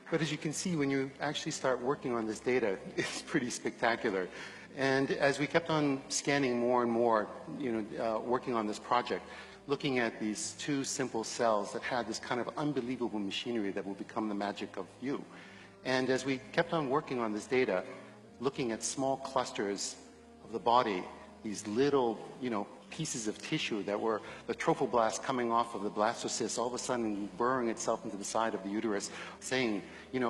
But as you can see, when you actually start working on this data, it's pretty spectacular. And as we kept on scanning more and more, working on this project, looking at these two simple cells that had this kind of unbelievable machinery that will become the magic of you. And as we kept on working on this data, looking at small clusters of the body, these little, pieces of tissue that were the trophoblast coming off of the blastocyst, all of a sudden burrowing itself into the side of the uterus, saying,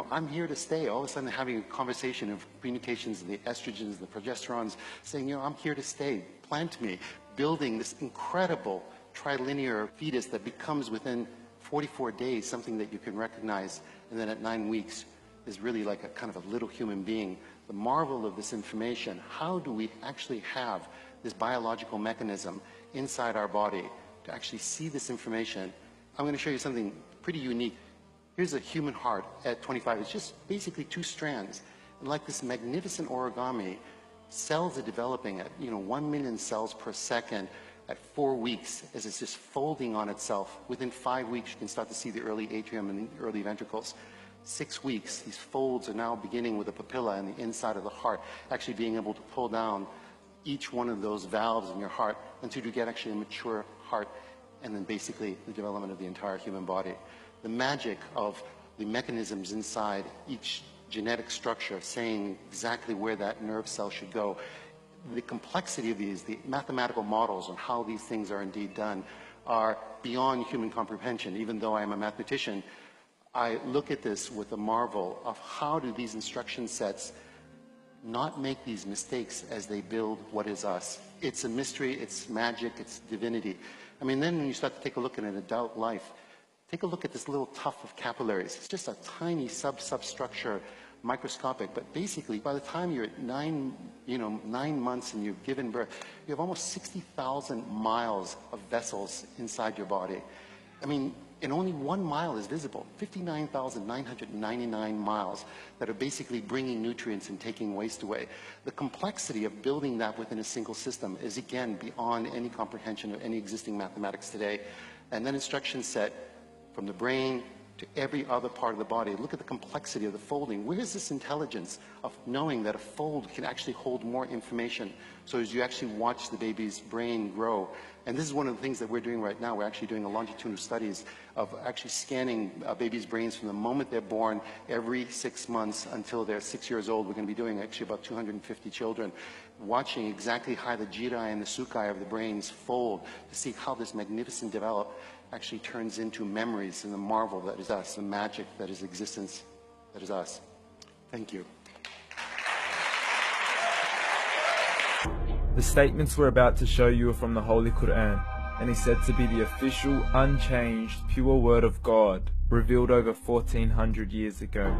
I'm here to stay. All of a sudden having a conversation of communications, the estrogens, the progesterones, saying, I'm here to stay, plant me, building this incredible trilinear fetus that becomes within 44 days something that you can recognize, and then at 9 weeks is really like a kind of a little human being. The marvel of this information, how do we actually have this biological mechanism inside our body to actually see this information? I'm going to show you something pretty unique. Here's a human heart at 25. It's just basically two strands. And like this magnificent origami, cells are developing at 1 million cells per second at 4 weeks as it's just folding on itself. Within 5 weeks, you can start to see the early atrium and the early ventricles. 6 weeks, these folds are now beginning with a papilla in the inside of the heart, actually being able to pull down each one of those valves in your heart until you get actually a mature heart, and then basically the development of the entire human body. The magic of the mechanisms inside each genetic structure saying exactly where that nerve cell should go. The complexity of these, the mathematical models on how these things are indeed done are beyond human comprehension. Even though I am a mathematician, I look at this with a marvel of how do these instruction sets not make these mistakes as they build what is us. It's a mystery, it's magic, it's divinity. I mean, then when you start to take a look at an adult life, take a look at this little tuft of capillaries. It's just a tiny substructure, microscopic, but basically by the time you're at 9 months and you've given birth, you have almost 60,000 miles of vessels inside your body. I mean, and only 1 mile is visible, 59,999 miles that are basically bringing nutrients and taking waste away. The complexity of building that within a single system is, again, beyond any comprehension of any existing mathematics today. And then instruction set from the brain to every other part of the body. Look at the complexity of the folding. Where is this intelligence of knowing that a fold can actually hold more information? So as you actually watch the baby's brain grow, and this is one of the things that we're doing right now. We're actually doing a longitudinal studies of actually scanning babies' brains from the moment they're born every 6 months until they're 6 years old. We're going to be doing actually about 250 children, watching exactly how the jirai and the sukai of the brains fold to see how this magnificent develop actually turns into memories and the marvel that is us, the magic that is existence that is us. Thank you. The statements we're about to show you are from the Holy Quran and is said to be the official, unchanged, pure word of God, revealed over 1400 years ago.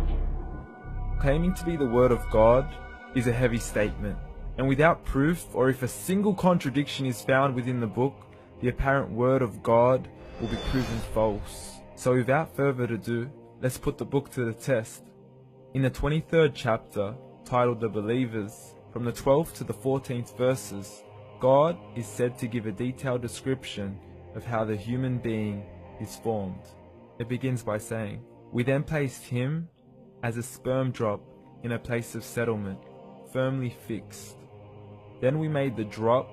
Claiming to be the word of God is a heavy statement, and without proof, or if a single contradiction is found within the book, the apparent word of God will be proven false. So without further ado, let's put the book to the test. In the 23rd chapter, titled The Believers, from the 12th to the 14th verses, God is said to give a detailed description of how the human being is formed. It begins by saying, "We then placed him as a sperm drop in a place of settlement, firmly fixed. Then we made the drop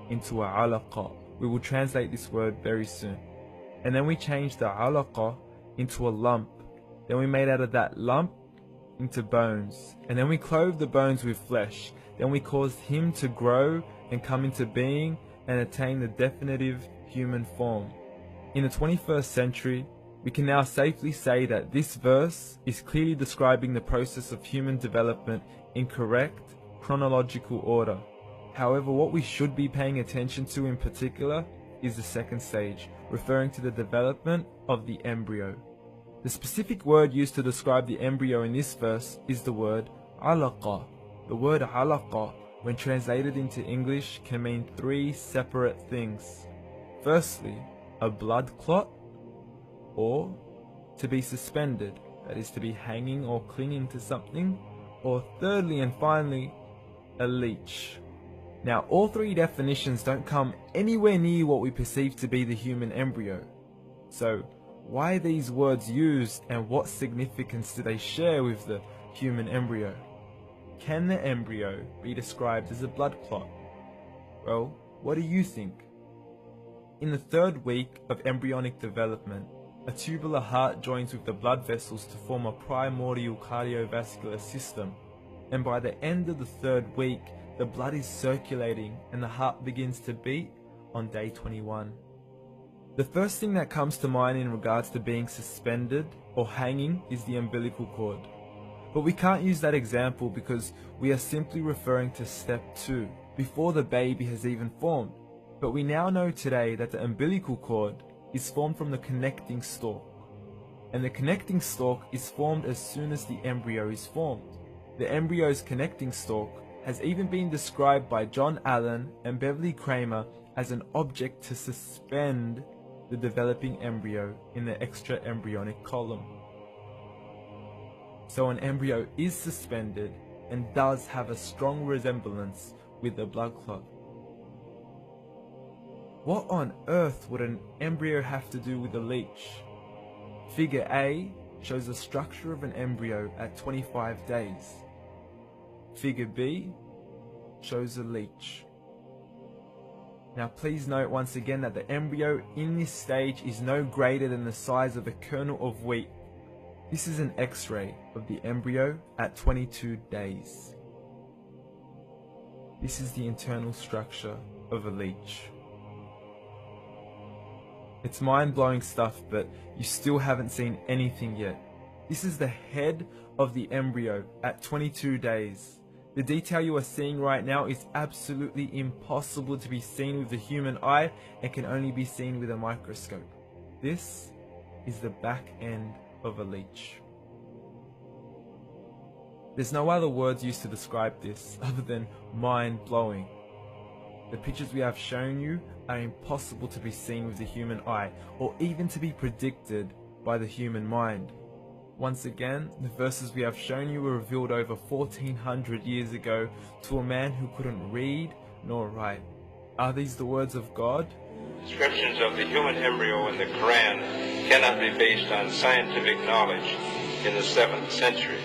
into a alaqa." We will translate this word very soon. "And then we changed the alaqa into a lump. Then we made out of that lump into bones. And then we clothed the bones with flesh. Then we caused him to grow and come into being and attain the definitive human form." In the 21st century, we can now safely say that this verse is clearly describing the process of human development in correct chronological order. However, what we should be paying attention to in particular is the second stage, referring to the development of the embryo. The specific word used to describe the embryo in this verse is the word alaqa. The word alaqa, when translated into English, can mean three separate things. Firstly, a blood clot, or to be suspended, that is to be hanging or clinging to something, or thirdly and finally, a leech. Now, all three definitions don't come anywhere near what we perceive to be the human embryo. So, Why are these words used, and what significance do they share with the human embryo? Can the embryo be described as a blood clot? Well, what do you think? In the 3rd week of embryonic development, a tubular heart joins with the blood vessels to form a primordial cardiovascular system, and by the end of the 3rd week, the blood is circulating and the heart begins to beat on day 21. The first thing that comes to mind in regards to being suspended or hanging is the umbilical cord. But we can't use that example because we are simply referring to step 2, before the baby has even formed. But we now know today that the umbilical cord is formed from the connecting stalk. And the connecting stalk is formed as soon as the embryo is formed. The embryo's connecting stalk has even been described by John Allen and Beverly Kramer as an object to suspend the developing embryo in the extraembryonic column. So an embryo is suspended and does have a strong resemblance with a blood clot. What on earth would an embryo have to do with a leech? Figure A shows the structure of an embryo at 25 days. Figure B shows a leech. Now please note once again that the embryo in this stage is no greater than the size of a kernel of wheat. This is an X-ray of the embryo at 22 days. This is the internal structure of a leech. It's mind-blowing stuff, but you still haven't seen anything yet. This is the head of the embryo at 22 days. The detail you are seeing right now is absolutely impossible to be seen with the human eye and can only be seen with a microscope. This is the back end of a leech. There's no other words used to describe this other than mind-blowing. The pictures we have shown you are impossible to be seen with the human eye or even to be predicted by the human mind. Once again, the verses we have shown you were revealed over 1400 years ago to a man who couldn't read nor write. Are these the words of God? Descriptions of the human embryo in the Quran cannot be based on scientific knowledge in the 7th century.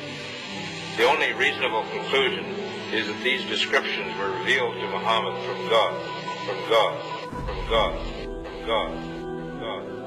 The only reasonable conclusion is that these descriptions were revealed to Muhammad from God, from God, from God, from God, from God.